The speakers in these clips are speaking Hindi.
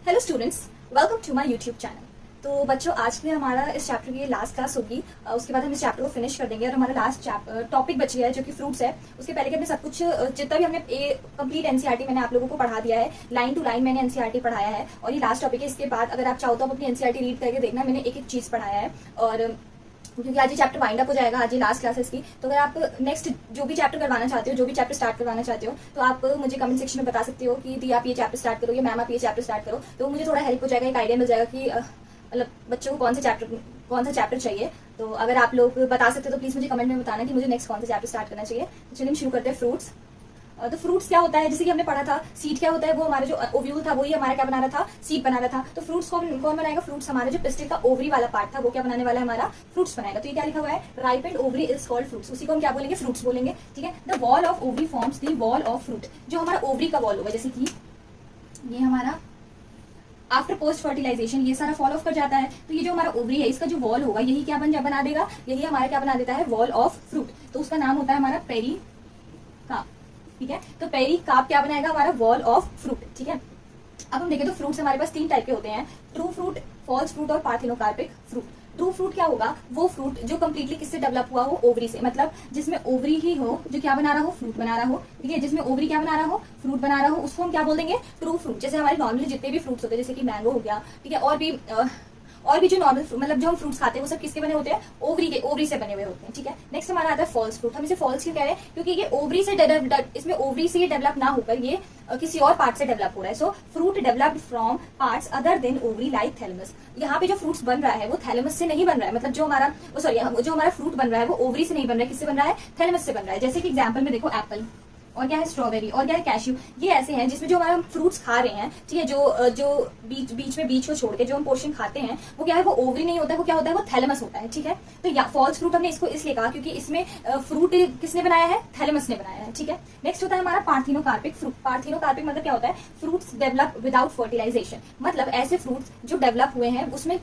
Hello students, welcome to my YouTube channel. तो बच्चों, आज के लिए हमारा इस चैप्टर की लास्ट क्लास होगी। उसके बाद हम इस चैप्टर को फिनिश कर देंगे और हमारा लास्ट टॉपिक बची है जो कि फ्रूट्स है। उसके पहले कि हमने सब कुछ जितना भी हमने कंप्लीट एनसीईआरटी मैंने आप लोगों को पढ़ा दिया है, लाइन टू लाइन मैंने एनसीईआरटी पढ़ाया है और ये लास्ट टॉपिक है। इसके बाद अगर आप चाहो तो आप अपनी एनसीईआरटी रीड करके देखना, मैंने एक एक चीज पढ़ाया है। और क्योंकि आज ये चैप्टर वाइंड अप हो जाएगा, आज ये लास्ट क्लास है इसकी। तो अगर आप नेक्स्ट जो भी चैप्टर करवाना चाहते हो, जो भी चैप्टर स्टार्ट करवाना चाहते हो, तो आप मुझे कमेंट सेक्शन में बता सकते हो कि दी आप ये चैप्टर स्टार्ट करो या मैम आप ये चैप्टर स्टार्ट करो। तो मुझे थोड़ा हेल्प हो जाएगा, एक आइडिया मिल जाएगा कि मतलब बच्चों को कौन सा चैप्टर चाहिए। तो अगर आप लोग बता सकते हो तो प्लीज मुझे कमेंट में बताना कि मुझे नेक्स्ट कौन सा चैप्टर स्टार्ट करना चाहिए। तो चलिए हम शुरू करते हैं फ्रूट्स। तो फ्रूट्स क्या होता है, जैसे कि हमने पढ़ा था सीड क्या होता है, वो हमारा जो ओव्यूल था वही हमारा क्या बना रहा था, सीड बना रहा था। तो फ्रूट्स कौन बनाएगा, फ्रूट्स हमारा जो पिस्टिल का ओवरी वाला पार्ट था वो क्या बनाने वाला है, हमारा फ्रूट्स बनाएगा। तो ये क्या लिखा हुआ है, ripened ovary is called fruits, उसी को हम क्या बोलेंगे, फ्रूट्स बोलेंगे। ठीक है, the wall of ovary forms the wall of fruit. जो हमारा ओवरी का वॉल होगा, जैसे कि ये हमारा आफ्टर पोस्ट फर्टिलाइजेशन ये सारा फॉल ऑफ कर जाता है। तो ये जो हमारा ओवरी है इसका जो वॉल होगा यही क्या बना देगा, यही हमारा क्या बना देता है, वॉल ऑफ फ्रूट। तो उसका नाम होता है हमारा पेरी काप। ठीक है, तो पेरी काप क्या बनाएगा, हमारा वॉल ऑफ फ्रूट। ठीक है, अब हम देखें तो फ्रूट्स हमारे पास तीन टाइप के होते हैं, ट्रू फ्रूट, फॉल्स फ्रूट और पार्थिनोकार्पिक फ्रूट। ट्रू फ्रूट क्या होगा, वो फ्रूट जो कंप्लीटली किससे डेवलप हुआ हो, ओवरी से, मतलब जिसमें ओवरी ही हो जो क्या बना रहा हो, फ्रूट बना रहा हो। ठीक है, जिसमें ओवरी क्या बना रहा हो, फ्रूट बना रहा हो, उसको हम क्या बोल देंगे, ट्रू फ्रूट। जैसे हमारे नॉर्मली जितने भी फ्रूट्स होते हैं, जैसे कि मैंगो हो गया, ठीक है, और भी जो नॉर्मल मतलब जो हम फ्रूट्स खाते हैं वो सब किसके बने होते हैं, ओवरी से बने हुए होते हैं। ठीक है, नेक्स्ट हमारा आता है फॉल्स फ्रूट। हम इसे फॉल्स क्यों कह रहे हैं, क्योंकि ये ओवरी से इसमें ओवरी से ये डेवलप ना होकर ये किसी और पार्ट से डेवलप हो रहा है। सो fruit developed from parts other than ovary like thalamus. यहाँ पे जो फ्रूट्स बन रहा है वो थैलेमस से नहीं बन रहा है, मतलब जो हमारा फ्रूट बन रहा है वो ओवरी से नहीं बन रहा है, किससे बन रहा है, थैलेमस से बन रहा है। जैसे कि एग्जाम्पल में देखो एप्पल, और क्या है स्ट्रॉबेरी, और क्या है कैश्यू। ये ऐसे हैं जिसमें जो हमारे फ्रूट्स खा रहे हैं, ठीक है, जो बीच को छोड़ के जो हम पोर्शन खाते हैं वो क्या है, वो ओवरी नहीं होता है, वो क्या होता है, वो थैलेमस होता है। ठीक है, तो या फॉल्स फ्रूट हमने इसको इसलिए कहा क्योंकि इसमें फ्रूट किसने बनाया है, थैलेमस ने बनाया है। ठीक है, नेक्स्ट होता है हमारा पार्थिनोकार्पिक फ्रूट। पार्थिनोकार्पिक मतलब क्या होता है, फ्रूट्स डेवलप विदाउट फर्टिलाइजेशन, मतलब ऐसे फ्रूट्स जो डेवलप हुए हैं उसमें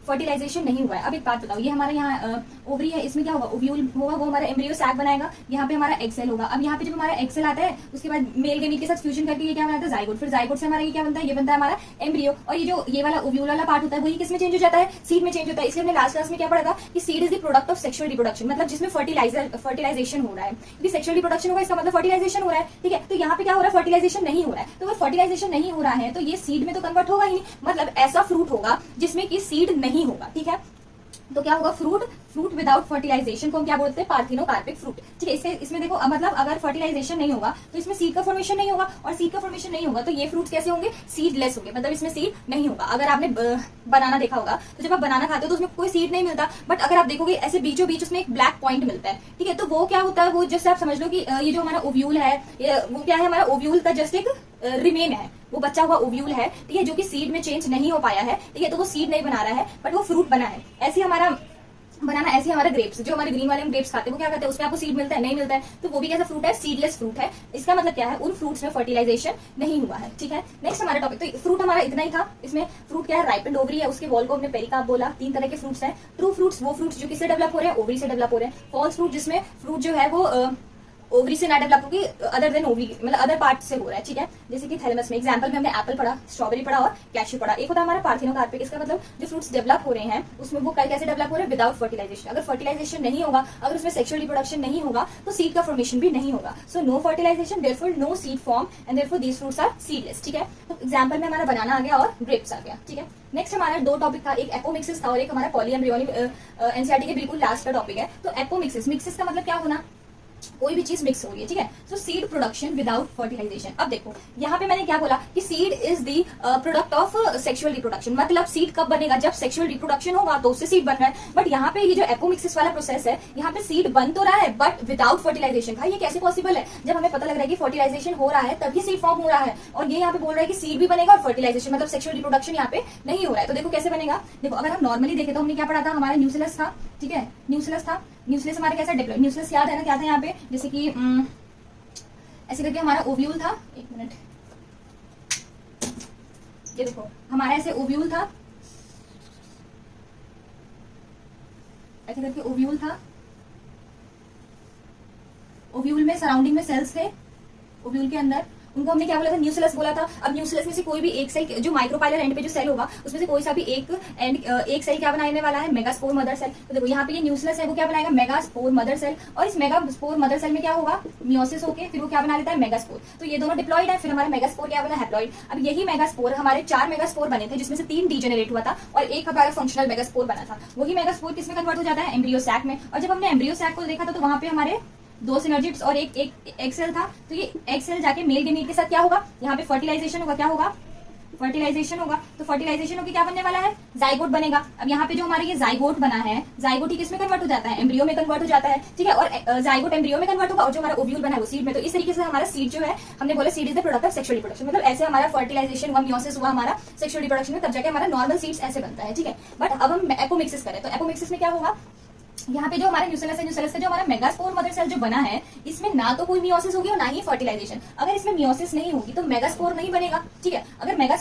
फर्टिलाइजेशन नहीं हुआ है। अब एक बात बताओ, ये हमारे यहाँ ओवरी है, इसमें क्या होगा, ओव्यूल होगा, वो हमारा एम्ब्रियो सैक बनाएगा, यहाँ पे हमारा एक्सेल होगा। अब यहाँ पे जब हमारा एक्सेल आता है उसके बाद मेल गेमीट के साथ फ्यूजन करके ये क्या बनाता है, जाइगोट। फिर जाइगोट से हमारा ये क्या बनता है, ये बनता है हमारा एम्ब्रियो। और ये वाला ओव्यूल वाला पार्ट होता है वही किसमें चेंज हो जाता है, सीड में चेंज होता है। इसलिए हमने लास्ट क्लास में क्या पढ़ा था कि seed is the product of sexual reproduction, मतलब जिसमें फर्टिलाइजेशन हो रहा है। क्योंकि सेक्सुअल रिप्रोडक्शन होगा इसका मतलब फर्टिलाइजेशन हो रहा है। ठीक है, तो यहाँ पे क्या हो रहा है, फर्टिलाइजेशन नहीं हो रहा है। तो अगर फर्टिलाइजेशन नहीं हो रहा है तो ये सीड में तो कन्वर्ट होगा ही नहीं, मतलब ऐसा फ्रूट होगा जिसमें कि सीड नहीं होगा। ठीक है, तो क्या होगा, फ्रूट विदाउट फर्टिलाइजेशन को हम क्या बोलते हैं, पार्थिनोकार्पिक फ्रूट। ठीक है, इसमें देखो मतलब अगर फर्टिलाइजेशन नहीं होगा तो इसमें सीड का फॉर्मेशन नहीं होगा, और सीड का फॉर्मेशन नहीं होगा तो ये फ्रूट्स कैसे होंगे, सीडलेस होंगे, मतलब इसमें सीड नहीं होगा। अगर आपने बनाना देखा होगा तो जब आप बनाना खाते हो तो उसमें कोई सीड नहीं मिलता, बट अगर आप देखोगे ऐसे बीचों बीच उसमें एक ब्लैक पॉइंट मिलता है। ठीक है, तो वो क्या होता है, वो जैसे आप समझ लो कि ये जो हमारा ओव्यूल है, वो क्या है, हमारा ओव्यूल का जस्ट एक रिमेन है, वो बचा हुआ ओव्यूल है। ठीक है, जो कि सीड में चेंज नहीं हो पाया है। ठीक है, तो वो सीड नहीं बना रहा है बट वो फ्रूट बना है। ऐसे हमारा ग्रेप्स, जो हमारे ग्रीन वाले हम ग्रेप्स खाते हैं वो क्या करते हैं, उसमें आपको सीड मिलता है, नहीं मिलता है, तो वो भी कैसा फ्रूट है, सीडलेस फ्रूट है। इसका मतलब क्या है, उन फ्रूट्स में फर्टिलाइजेशन नहीं हुआ है। ठीक है, नेक्स्ट हमारा टॉपिक, तो फ्रूट हमारा इतना ही था। इसमें फ्रूट क्या है, राइपेंड ओवरी है, उसके वॉल को हमने पेरिकाप बोला। तीन तरह के फ्रूट्स हैं, ट्रू फ्रूट्स वो फ्रूट्स जो किससे डेवलप हो रहे हैं, ओवरी से डेवलप हो रहे हैं। फॉल्स फ्रूट जिसमें फ्रूट जो है वो ओवरी से ना डेवलप होगी, अदर देन ओवरी मतलब अदर पार्ट से हो रहा है। ठीक है, जैसे कि थैलेमस में एग्जांपल में हमने एप्पल पढ़ा, स्ट्रॉबेरी पढ़ा और कैश्यू पढ़ा। एक होता है हमारा पार्थिनोकार्पिक, इसका मतलब जो फ्रूट्स डेवलप हो रहे हैं उसमें वो कैसे डेवलप हो रहे हैं, विदाउट फर्टिलाइजेशन। अगर फर्टिलाइजेशन नहीं होगा, अगर उसमें सेक्सुअल रिप्रोडक्शन नहीं होगा तो सीड का फॉर्मेशन भी नहीं होगा। So no fertilisation, therefore no seed form and therefore these fruits are seedless. ठीक है, तो एग्जाम्पल में हमारा बनाना आ गया और ग्रेप्स आ गया। ठीक है, नेक्स्ट हमारा दो टॉपिक था, एक एपोमिक्सिस था और एक हमारा पॉलीएम्ब्रियोनिक। एनसीईआरटी के बिल्कुल लास्ट का टॉपिक है। तो एपोमिक्सिस, मिक्सिस का मतलब क्या होना, कोई भी चीज मिक्स हो रही है। ठीक है, so seed production without fertilisation. अब देखो यहाँ पे मैंने क्या बोला कि seed is the product of sexual reproduction, मतलब सीड कब बनेगा, जब सेक्सुअल रिप्रोडक्शन होगा तो उससे सीड बन रहा है। बट यहाँ पे ये जो एपोमिक्सिस वाला प्रोसेस है, यहाँ पे सीड बन तो रहा है बट विदाउट फर्टिलाइजेशन। भाई ये कैसे पॉसिबल है, जब हमें पता लग रहा है कि फर्टिलाइजेशन हो रहा है तभी सीड फॉर्म हो रहा है, और ये यहाँ पे बोल रहा है कि सीड भी बनेगा और फर्टिलाइजेशन मतलब सेक्सुअल रिप्रोडक्शन यहाँ पे नहीं हो रहा है। तो देखो कैसे बनेगा, देखो अगर हम नॉर्मली देखें तो हमने क्या पढ़ा था, हमारा न्यूक्लियस था। ठीक है, न्यूक्लियस हमारा कैसा डेवलप, न्यूक्लियस याद है ना, क्या था यहाँ पे, जैसे कि ऐसे करके हमारा ओव्यूल था। एक मिनट, ये देखो हमारा ऐसे ओव्यूल था, ऐसे करके ओव्यूल था। ओव्यूल में सराउंडिंग में सेल्स थे, ओव्यूल के अंदर उनको हमने क्या बोला था, न्यूक्लियस बोला था। अब न्यूक्लियस में से कोई भी एक सेल, जो माइक्रोपाइलर एंड पे जो सेल होगा उसमें से कोई सा भी एक सेल क्या बनाने वाला है, मेगास्पोर मदर सेल। तो देखो यहाँ पे ये न्यूक्लियस है, वो क्या बनाएगा, मेगास्पोर मदर सेल। और इस मेगास्पोर मदर सेल में क्या होगा, मियोसिस होके फिर वो क्या बना लेता है, मेगास्पोर। तो ये दोनों डिप्लॉइड है, फिर हमारा मेगास्पोर क्या बना, हैप्लॉइड। अब यही मेगास्पोर, हमारे 4 मेगास्पोर बने थे जिसमें से 3 डीजेनरेट हुआ था और एक हमारा फंक्शनल मेगास्पोर बना था। वही मेगास्पोर किसमें कन्वर्ट हो जाता है, एम्ब्रियो सैक में। और जब हमने एम्ब्रियो सैक को देखा था तो वहां पे हमारे 2 सिनर्जिड्स और एक एग सेल था। तो ये एग सेल जाके मेल गेमीट के साथ क्या होगा, यहाँ पे फर्टिलाइजेशन होगा, क्या होगा, फर्टिलाइजेशन होगा। तो फर्टिलाइजेशन होकर क्या बनने वाला है, जाइगोट बनेगा। अब यहाँ पे जो हमारा ये जाइगोट बना है, जाइगोट ही किसमें कन्वर्ट हो जाता है, एम्ब्रियो में कन्वर्ट हो जाता है, ठीक है। और जाइगोट एम्ब्रियो में कन्वर्ट होगा और जो हमारा ओव्यूल बना है वो सीड में। तो इस तरीके से हमारा सीड जो है, हमने बोला seed is the product of sexual reproduction. मतलब ऐसे हमारा फर्टिलाइजेशन हुआ, मियोसिस हुआ हमारा सेक्सुअल रिप्रोडक्शन में, तब जाके हमारा नॉर्मल सीड्स ऐसे बनता है, ठीक है। बट अब हम एपोमिक्सिस करें तो एपोमिक्सिस में क्या होगा, यहाँ पे जो हमारा न्यूक्लियस है, न्यूक्लियस से जो हमारा मेगास्पोर मदर सेल जो बना है, इसमें ना तो कोई मियोसिस होगी और ना ही फर्टिलाइजेशन। अगर इसमें मियोसिस नहीं होगी तो मेगास्पोर नहीं बनेगा, ठीक है। अगर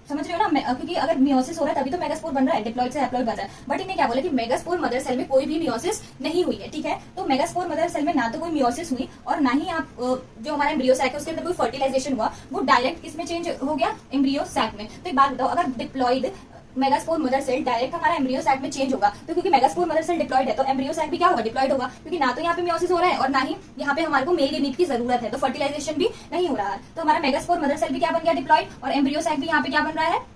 समझ रहे हो ना, क्योंकि अगर मियोसिस हो रहा है तभी तो मेगास्पोर बन रहा है, डिप्लॉइड से हैप्लॉइड बन रहा है। बट इन्हें क्या बोले कि मेगास्पोर मदर सेल में कोई भी मियोसिस नहीं हुई है, ठीक है। तो मेगास्पोर मदर सेल में ना तो कोई मियोसिस हुई और ना ही आप जो हमारा एम्ब्रियो सैक है उसके अंदर कोई फर्टिलाइजेशन हुआ, वो डायरेक्ट किसमें चेंज हो गया, एम्ब्रियो सैक में। तो एक बात बताओ, अगर diploid megaspore mother cell direct हमारा एम्ब्रियो सैक में चेंज होगा, तो क्योंकि मेगास्पोर मदर सेल डिप्लॉइड है तो एम्ब्रियो सैक भी क्या होगा, डिप्लॉइड होगा। क्योंकि ना तो यहाँ पे मियोसिस हो रहा है और ना ही यहाँ पे हमारे को मेल गेमीट की जरूरत है, तो फर्टिलाइजेशन भी नहीं हो रहा है। तो हमारा मेगास्पोर मदर सेल भी क्या बन गया, डिप्लॉइड, और एम्ब्रियो सैक भी यहाँ पे क्या बन रहा है,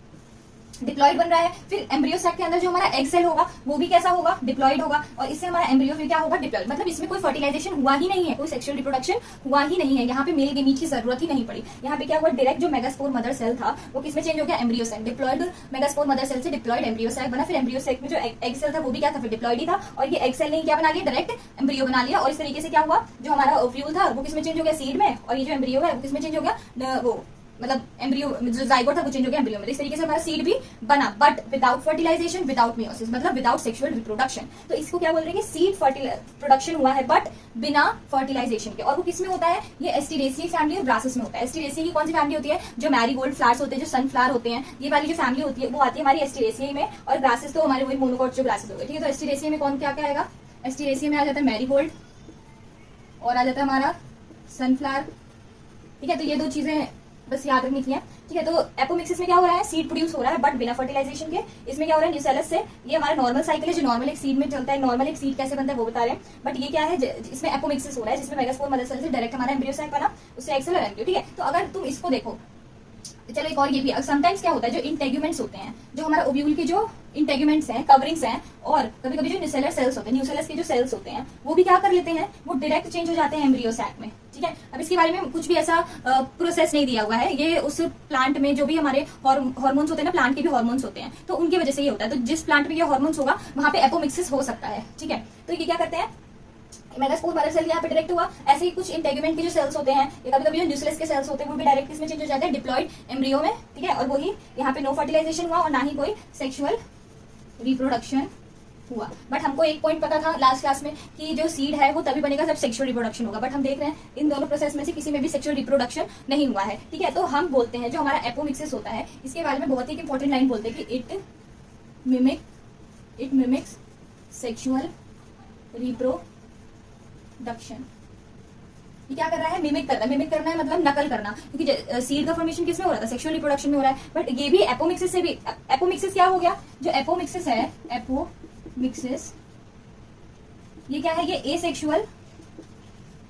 डिप्लॉइड बन रहा है। फिर एम्ब्रियो सैक के अंदर जो हमारा एग सेल होगा वो भी कैसा होगा, डिप्लॉइड होगा। और इससे हमारा एम्ब्रियो फिर क्या होगा, डिप्लॉइड। मतलब इसमें कोई फर्टिलाइजेशन हुआ ही नहीं है, कोई सेक्सुअल रिप्रोडक्शन हुआ ही नहीं है, यहाँ पे मेल गेमीट की जरूरत ही नहीं पड़ी। यहाँ पे क्या हुआ, डायरेक्ट जो मेगास्पोर मदर सेल था वो किसमें चेंज हो गया, embryo sac. Diploid megaspore mother cell से डिप्लॉइड एम्ब्रियो सैक बना। फिर एम्ब्रियो सैक में जो एग सेल था वो भी क्या था, फिर डिप्लॉइड ही था। और ये एग सेल ने क्या बना लिया, डायरेक्ट एम्ब्रियो बना लिया। और इस तरीके से क्या हुआ, जो हमारा ओव्यूल था वो किसमें चेंज हो गया, सीड में। और ये जो एम्ब्रियो है वो किसमें चेंज हो गया, वो मतलब एम्ब्रियो जो जाइगोट था वो चेंज हो गया एम्ब्रियो में। इस तरीके से हमारा सीड भी बना, but without fertilisation, without meiosis, मतलब विदाउट सेक्सुअल रिप्रोडक्शन। तो इसको क्या बोल रहे हैं कि सीड प्रोडक्शन हुआ है बट बिना फर्टिलाइजेशन के। और वो किसमें होता है, ये एस्टीरेसियाई फैमिली और ग्रासेस में होता है। एस्टीरेसियाई की कौन सी फैमिली होती है, जो मैरीगोल्ड फ्लावर्स होते हैं, जो सनफ्लावर होते हैं, ये वाली जो फैमिली होती है वो आती है हमारी एस्टीरेसियाई में। और ग्रासेस तो हमारे वही मोनोकॉट जो ग्रासेस हो गए, ठीक है। तो एस्टीरेसियाई में कौन क्या क्या आएगा, एस्टीरेसियाई में आ जाता है मैरीगोल्ड और आ जाता है हमारा सनफ्लावर, ठीक है। तो ये 2 चीजें बस याद रखनी थी, ठीक है। तो एपोमिक्सिस में क्या हो रहा है, सीड प्रोड्यूस हो रहा है बट बिना फर्टिलाइजेशन के। इसमें क्या हो रहा है, न्यूसेलस से, ये हमारा नॉर्मल साइकिल है जो नॉर्मल एक सीड में चलता है। नॉर्मल एक सीड कैसे बनता है वो बता रहे हैं, बट ये क्या है, इसमें एपोमिक्सिस हो रहा है जिसमें मेगास्पोर मदर सेल से डायरेक्ट हमारा एम्ब्रियो सैक बना, उससे एक्सेल और एम्ब्रियो, ठीक है। तो अगर तुम इसको देखो, चलो एक और ये भी, समटाइम्स क्या होता है, जो इंटेग्यूमेंट्स होते हैं, जो हमारा ओव्यूल के जो इंटेग्यूमेंट्स हैं, कवरिंग्स हैं, और कभी कभी जो न्यूसेलर सेल्स होते हैं, न्यूसेलस के जो सेल्स होते हैं वो भी क्या कर लेते हैं, वो डायरेक्ट चेंज हो जाते हैं एम्ब्रियो सैक में, ठीक है। अब इसके बारे में कुछ भी ऐसा प्रोसेस नहीं दिया हुआ है, ये उस प्लांट में जो भी हमारे हार्मोन्स होते हैं ना, प्लांट के भी हार्मोन्स होते हैं, तो उनकी वजह से ये होता है। तो जिस प्लांट में ये हार्मोन्स होगा वहां पे एपोमिक्सिस हो सकता है, ठीक है। तो ये क्या करते हैं, मेगास्पोर मदर सेल यहाँ पे डायरेक्ट हुआ। ऐसे ही कुछ इंटेग्यूमेंट के जो सेल्स होते हैं, या कभी कभी जो न्यूक्लियस के सेल्स होते हैं वो भी डायरेक्ट इसमें चेंज हो जाते हैं, डिप्लॉइड एम्ब्रियो में, ठीक है। और वही यहाँ पे नो फर्टिलाइजेशन हुआ और ना ही कोई सेक्सुअल रिप्रोडक्शन हुआ। बट हमको एक पॉइंट पता था लास्ट क्लास में कि जो सीड है वो तभी बनेगा जब सेक्सुअल रिप्रोडक्शन होगा, बट हम देख रहे हैं इन दोनों प्रोसेस में से किसी में भी सेक्सुअल रिप्रोडक्शन नहीं हुआ है, ठीक है। तो हम बोलते हैं जो हमारा एपोमिक्सिस होता है, इसके बारे में बहुत ही इंपॉर्टेंट लाइन बोलते हैं कि इट मिमिक्स सेक्सुअल रिप्रोडक्शन। ये क्या कर रहा है, मिमिक कर रहा है। मिमिक करना है मतलब नकल करना, क्योंकि सीड का फॉर्मेशन किसमें हो रहा था, सेक्सुअल रिप्रोडक्शन में हो रहा है। बट ये भी एपोमिक्सिस से भी, एपोमिक्सिस क्या हो गया, जो एपोमिक्सिस है, एपोमिक्सिस ये क्या है, ये एसेक्सुअल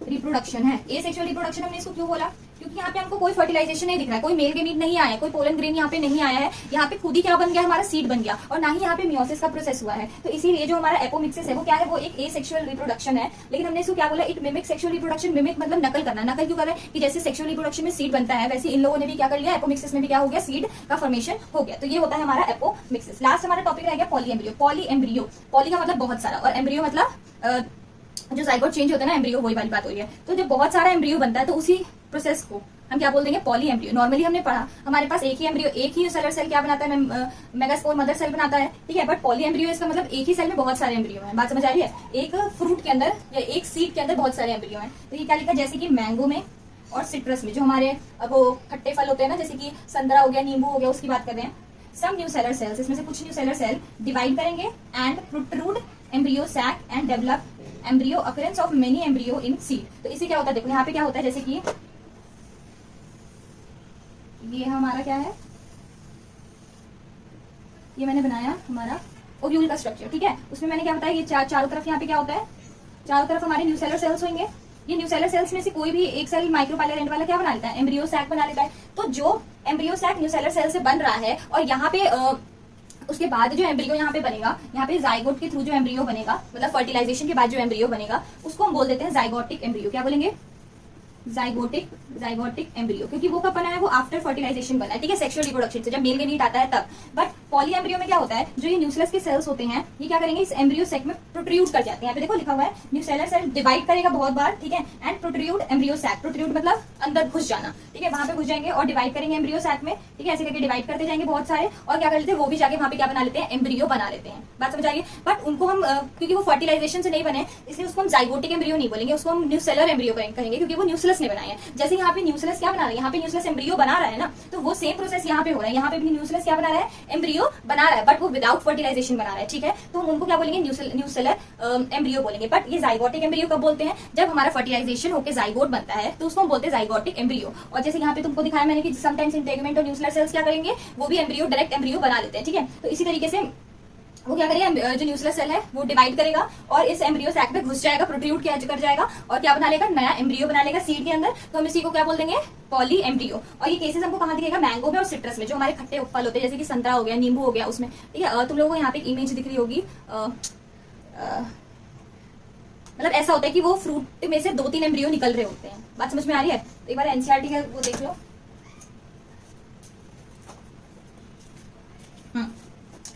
रिप्रोडक्शन है। एसेक्सुअल रिप्रोडक्शन हमने इसको क्यों बोला, क्योंकि यहाँ पे हमको कोई फर्टिलाइजेशन नहीं दिख रहा है, कोई मेल गेमीट नहीं आया है, कोई पोलन ग्रेन यहाँ पे नहीं आया है, यहाँ पे खुद ही क्या बन गया, हमारा सीड बन गया, और ना ही यहाँ पे मियोसिस का प्रोसेस हुआ है। तो इसीलिए जो हमारा एपोमिक्सिस है वो क्या है, वो एक एसेक्सुअल रिप्रोडक्शन है। लेकिन हमने इसको क्या बोला, it mimic sexual reproduction. Mimic मतलब नकल करना। नकल क्यों कर रहे हैं कि जैसे सेक्सुअल रिप्रोडक्शन में सीड बनता है वैसे इन लोगों ने भी क्या कर लिया, एपोमिक्सिस में भी क्या हो गया, सीड का फॉर्मेशन हो गया। तो ये होता है हमारा एपोमिक्सिस। लास्ट हमारा टॉपिक रह गया poly embryo. Poly embryo, poly का मतलब बहुत सारा, और एम्ब्रियो मतलब जो जाइगोट चेंज होता है ना, एम्ब्रियो, वही वाली बात हो रही है। तो जब बहुत सारा एम्ब्रियो बनता है तो उसी प्रोसेस को हम क्या बोल देंगे, पॉली एम्ब्रियो। नॉर्मली हमने पढ़ा हमारे पास एक ही एम्ब्रियो, एक ही सेलर सेल क्या बनाता है, मेगास्पोर मदर सेल बनाता है, ठीक है। बट पॉली एम्ब्रियो इसका मतलब एक ही सेल में बहुत सारे एम्ब्रियो हैं। बात समझ आ रही है, एक फ्रूट के अंदर या एक सीड के अंदर बहुत सारे एम्ब्रियो हैं। तो ये क्या लिखा, जैसे कि मैंगो में और सिट्रस में, जो हमारे वो खट्टे फल होते हैं ना, जैसे कि संतरा हो गया, नींबू हो गया, उसकी बात कर रहे हैं। सम न्यू सेलर सेल्स, इसमें से कुछ न्यू सेलर सेल डिवाइड करेंगे and protrude embryo sac and develop embryo, occurrence of many embryo in seed. तो इसे क्या होता है, देखो यहाँ पे क्या होता है, जैसे कि ये हमारा क्या है, ये मैंने बनाया हमारा ओव्यूल का स्ट्रक्चर, ठीक है। उसमें मैंने क्या बताया, ये चारों तरफ यहाँ पे क्या होता है, चारों तरफ हमारे न्यूसेलर सेल्स होंगे। ये न्यूसेलर सेल्स में से कोई भी एक सेल माइक्रोपाइलर एंड वाला क्या बना लेता है, एम्ब्रियो सैक बना लेता है। तो जो एम्ब्रियो सैक न्यूसेलर सेल से बन रहा है और यहाँ पे उसके बाद जो एम्ब्रियो यहाँ पे बनेगा, यहाँ पे जाइगोट के थ्रू जो एम्ब्रियो बनेगा, मतलब फर्टिलाइजेशन के बाद जो एम्ब्रियो बनेगा, उसको हम बोल देते हैं जाइगोटिक एम्ब्रियो। क्या बोलेंगे, जाइगोटिक एम्ब्रियो, क्योंकि वो कब बना है, वो आफ्टर फर्टिलाइजेशन बना है, ठीक है, सेक्सुअल रिप्रोडक्शन से, जब मेल के मीट आता है तब। बट पॉली एम्ब्रियो में क्या होता है, जो ये न्यूक्लियस के सेल्स होते हैं, ये क्या करेंगे, इस एम्ब्रियो सैक में प्रोट्रूड कर जाते हैं। यहाँ पे देखो लिखा हुआ है, न्यूसेलर सेल डिवाइड करेगा बहुत बार, ठीक है, and protrude embryo sac. Protrude मतलब अंदर घुस जाना, ठीक है, वहां पे घुस जाएंगे और डिवाइड करेंगे एम्ब्रियो सैक में, ठीक है, ऐसे करके डिवाइड करते जाएंगे बहुत सारे, और क्या कर लेते हैं, वो भी जाके वहां पे क्या बना लेते हैं, एम्ब्रियो बना लेते हैं। बात समझ आइए। बट उनको हम क्योंकि वो फर्टिलाइजेशन से नहीं बने, इसलिए उसको हम जाइगोटिक एम्ब्रियो नहीं बोलेंगे, उसको हम न्यूसेलर एम्ब्रियो कहेंगे, क्योंकि वो न्यूक्लियस ने बनाए हैं। जैसे यहाँ पे न्यूक्लियस क्या बना रहा है, यहाँ पे न्यूक्लियस एम्ब्रियो बना रहा है ना, तो वो सेम प्रोसेस यहाँ पे हो रहा है। यहाँ पे भी न्यूक्लियस क्या बना रहा है, एम्ब्रियो बना रहा है, बट वो विदाउट फर्टिलाइजेशन बना रहा है, ठीक है। तो हम उनको क्या बोलेंगे, न्यूसेलर एम्ब्रियो बोलेंगे। बट ये जाइगोटिक एम्ब्रियो कब बोलते हैं, जब हमारा फर्टिलाइजेशन होकर जाइगोट बनता है, तो उसको हम बोलते हैं जाइगोटिक एम्ब्रियो। और जैसे यहाँ पे तुमको दिखाया मैंने कि समटाइम्स इंटेगमेंट और न्यूक्लियर सेल्स क्या करेंगे, वो भी एम्ब्रियो, डायरेक्ट एम्ब्रियो बना लेते हैं, ठीक है। तो इसी तरीके से वो क्या करेगा, जो न्यूक्लियर सेल है वो डिवाइड करेगा और इस एम्ब्रियो सैक में घुस जाएगा, प्रोट्रूड कर जाएगा और क्या बना लेगा, नया एम्ब्रियो बना लेगा सीड के अंदर। तो हम इसी को क्या बोल देंगे, पॉली एम्ब्रियो। और ये केसेस हमको कहाँ दिखेगा, मैंगो में और सिट्रस में, जो हमारे खट्टे फल होते हैं, जैसे कि संतरा हो गया, नींबू हो गया, उसमें, ठीक है। तुम लोगों को यहाँ पे इमेज दिख रही होगी, मतलब ऐसा होता है कि वो फ्रूट में से 2-3 एम्ब्रियो निकल रहे होते हैं। बात समझ में आ रही है। तो एक बार एनसीईआरटी का वो देख लो।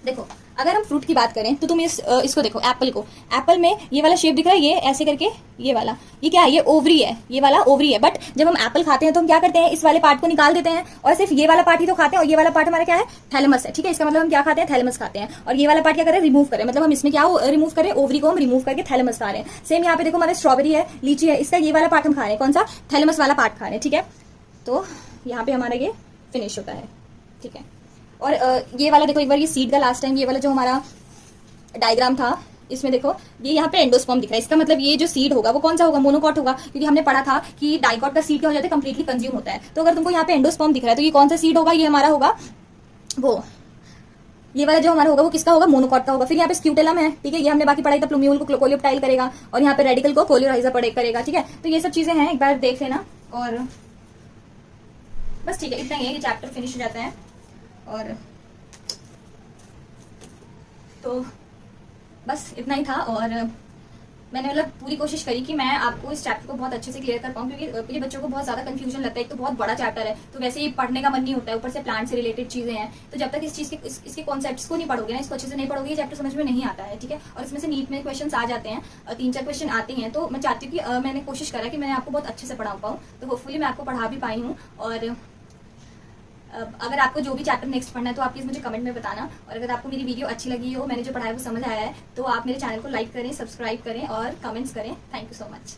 देखो, अगर हम फ्रूट की बात करें तो तुम इसको देखो, एप्पल को, एप्पल में ये वाला शेप दिख रहा है, ये ऐसे करके, ये वाला, ये क्या है, ये ओवरी है, ये वाला ओवरी है। बट जब हम एप्पल खाते हैं तो हम क्या करते हैं, इस वाले पार्ट को निकाल देते हैं और सिर्फ ये वाला पार्ट ही तो खाते हैं, और ये वाला पार्ट हमारा क्या है, थैलेमस है, ठीक है। इसका मतलब हम क्या खाते हैं, थैलेमस खाते हैं, और ये वाला पार्ट क्या करें, रिमूव करें, मतलब हम इसमें क्या रिमूव करें, ओवरी को हम रिमूव करके थैलेमस खा रहे हैं। सेम यहाँ पे देखो, हमारे स्ट्रॉबेरी है, लीची है, इसका ये वाला पार्ट हम खा रहे हैं, कौन सा, थैलेमस वाला पार्ट खा रहे हैं, ठीक है। तो यहाँ पे हमारा ये फिनिश होता है, ठीक है। और ये वाला देखो एक बार, ये सीड का लास्ट टाइम ये वाला जो हमारा डायग्राम था, इसमें देखो ये यहाँ पे एंडोस्पर्म दिख रहा है। इसका मतलब ये जो सीड होगा वो कौन सा होगा, मोनोकॉट होगा, क्योंकि हमने पढ़ा था कि डाइकॉट का सीड क्या हो जाता है, कंप्लीटली कंज्यूम होता है। तो अगर तुमको यहाँ पे एंडोस्पर्म दिख रहा है तो ये कौन सा सीड होगा, ये हमारा होगा वो, ये वाला जो हमारा होगा वो किसका होगा, मोनोकॉट का होगा। फिर यहाँ पे स्क्यूटेलम है, ठीक है, ये हमने बाकी पढ़ाई था, प्लूम्यूल को कोलियोप्टाइल करेगा और यहाँ पे रेडिकल को कोलियोराइजर करेगा, ठीक है। तो ये सब चीजें हैं, एक बार देख लेना। और बस ठीक है, इतना ही है, ये चैप्टर फिनिश हो जाता है। और तो बस इतना ही था। और मैंने मतलब पूरी कोशिश करी कि मैं आपको इस चैप्टर को बहुत अच्छे से क्लियर कर पाऊँ, क्योंकि ये बच्चों को बहुत ज्यादा कंफ्यूजन लगता है। एक तो बहुत बड़ा चैप्टर है, तो वैसे ही पढ़ने का मन नहीं होता है, ऊपर से प्लांट से रिलेटेड चीजें हैं, तो जब तक इस चीज के इसके कॉन्सेप्ट्स को नहीं पढ़ोगे ना, इसको अच्छे से नहीं पढ़ोगे, ये चैप्टर समझ में नहीं आता है, ठीक है। और इसमें से नीट में क्वेश्चन आ जाते हैं, 3-4 क्वेश्चन आते हैं। तो मैं चाहती हूँ कि मैंने कोशिश करा कि मैं आपको बहुत अच्छे से पढ़ा पाऊँ, तो होपफुली मैं आपको पढ़ा भी पाई हूँ। और अगर आपको जो भी चैप्टर नेक्स्ट पढ़ना है तो आप प्लीज़ मुझे कमेंट में बताना। और अगर आपको मेरी वीडियो अच्छी लगी हो, मैंने जो पढ़ाया वो समझ आया है, तो आप मेरे चैनल को लाइक करें, सब्सक्राइब करें और कमेंट्स करें। Thank you so much.